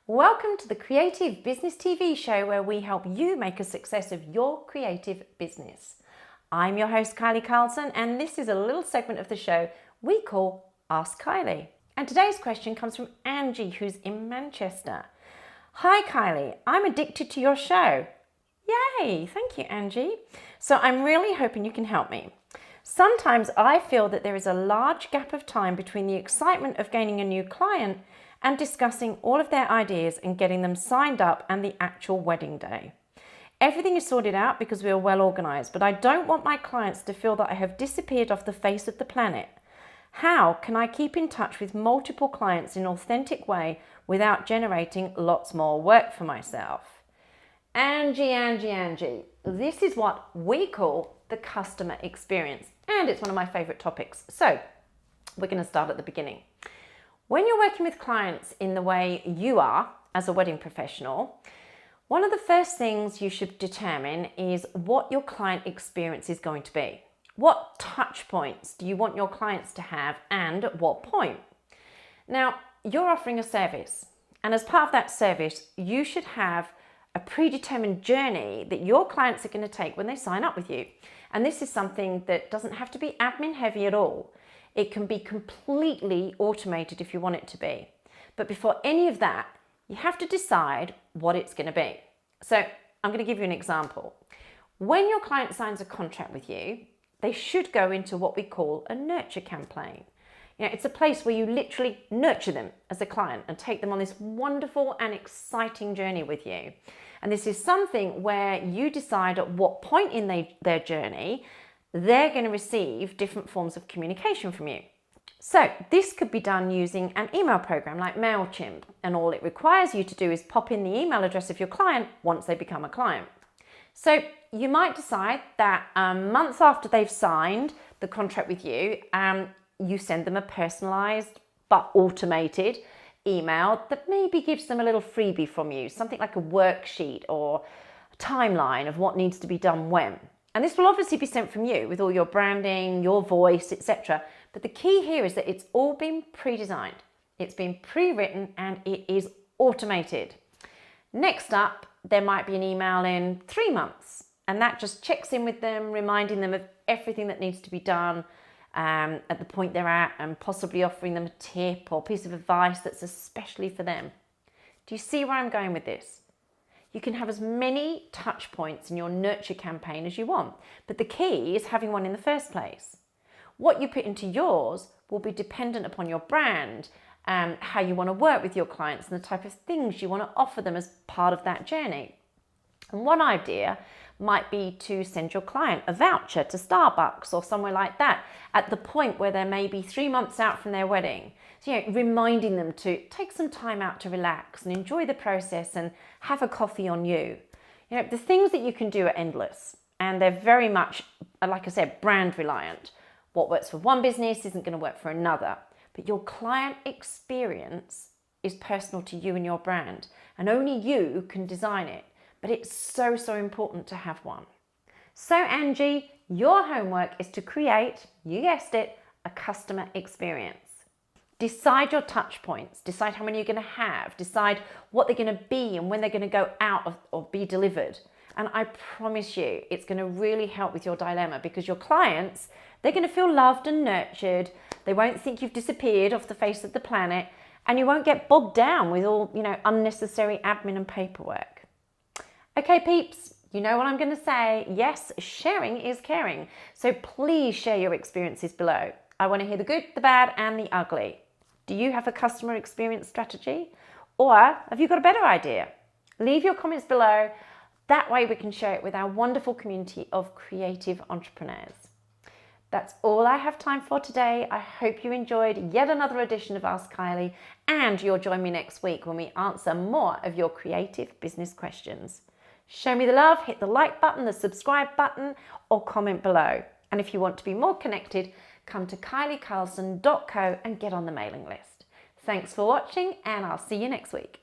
Welcome to the Creative Business TV show where we help you make a success of your creative business. I'm your host Kylie Carlson and this is a little segment of the show we call Ask Kylie. And today's question comes from Angie, who's in Manchester. Hi Kylie, I'm addicted to your show. Yay, thank you Angie. So I'm really hoping you can help me. Sometimes I feel that there is a large gap of time between the excitement of gaining a new client and discussing all of their ideas and getting them signed up and the actual wedding day. Everything is sorted out because we are well organised, but I don't want my clients to feel that I have disappeared off the face of the planet. How can I keep in touch with multiple clients in an authentic way without generating lots more work for myself? Angie, this is what we call the customer experience, and it's one of my favourite topics. So we're going to start at the beginning. When you're working with clients in the way you are as a wedding professional, one of the first things you should determine is what your client experience is going to be. What touch points do you want your clients to have and at what point? Now, you're offering a service, and as part of that service, you should have a predetermined journey that your clients are going to take when they sign up with you. And this is something that doesn't have to be admin heavy at all. It can be completely automated if you want it to be. But before any of that, you have to decide what it's going to be. So I'm going to give you an example. When your client signs a contract with you, they should go into what we call a nurture campaign. It's a place where you literally nurture them as a client and take them on this wonderful and exciting journey with you. And this is something where you decide at what point in their journey they're going to receive different forms of communication from you. So this could be done using an email program like MailChimp, and all it requires you to do is pop in the email address of your client once they become a client. So you might decide that a month after they've signed the contract with you, you send them a personalized but automated email that maybe gives them a little freebie from you, something like a worksheet or a timeline of what needs to be done when. And this will obviously be sent from you with all your branding, your voice, etc. But the key here is that it's all been pre-designed, it's been pre-written, and it is automated. Next up, there might be an email in 3 months, and that just checks in with them, reminding them of everything that needs to be done at the point they're at, and possibly offering them a tip or piece of advice that's especially for them. Do you see where I'm going with this? You can have as many touch points in your nurture campaign as you want, but the key is having one in the first place. What you put into yours will be dependent upon your brand, how you want to work with your clients and the type of things you want to offer them as part of that journey. And one idea might be to send your client a voucher to Starbucks or somewhere like that at the point where they're maybe 3 months out from their wedding. So, reminding them to take some time out to relax and enjoy the process and have a coffee on you. The things that you can do are endless, and they're very much, like I said, brand reliant. What works for one business isn't going to work for another, but your client experience is personal to you and your brand, and only you can design it. But it's so important to have one. So Angie, your homework is to create, you guessed it, a customer experience. Decide your touch points, decide how many you're going to have, decide what they're going to be and when they're going to go out or be delivered. And I promise you, it's going to really help with your dilemma, because your clients, they're going to feel loved and nurtured. They won't think you've disappeared off the face of the planet, and you won't get bogged down with all, unnecessary admin and paperwork. Okay, peeps, you know what I'm going to say. Yes, sharing is caring. So please share your experiences below. I want to hear the good, the bad, and the ugly. Do you have a customer experience strategy? Or have you got a better idea? Leave your comments below. That way we can share it with our wonderful community of creative entrepreneurs. That's all I have time for today. I hope you enjoyed yet another edition of Ask Kylie, and you'll join me next week when we answer more of your creative business questions. Show me the love, hit the like button, the subscribe button, or comment below. And if you want to be more connected, come to kyliecarlson.co and get on the mailing list. Thanks for watching, and I'll see you next week.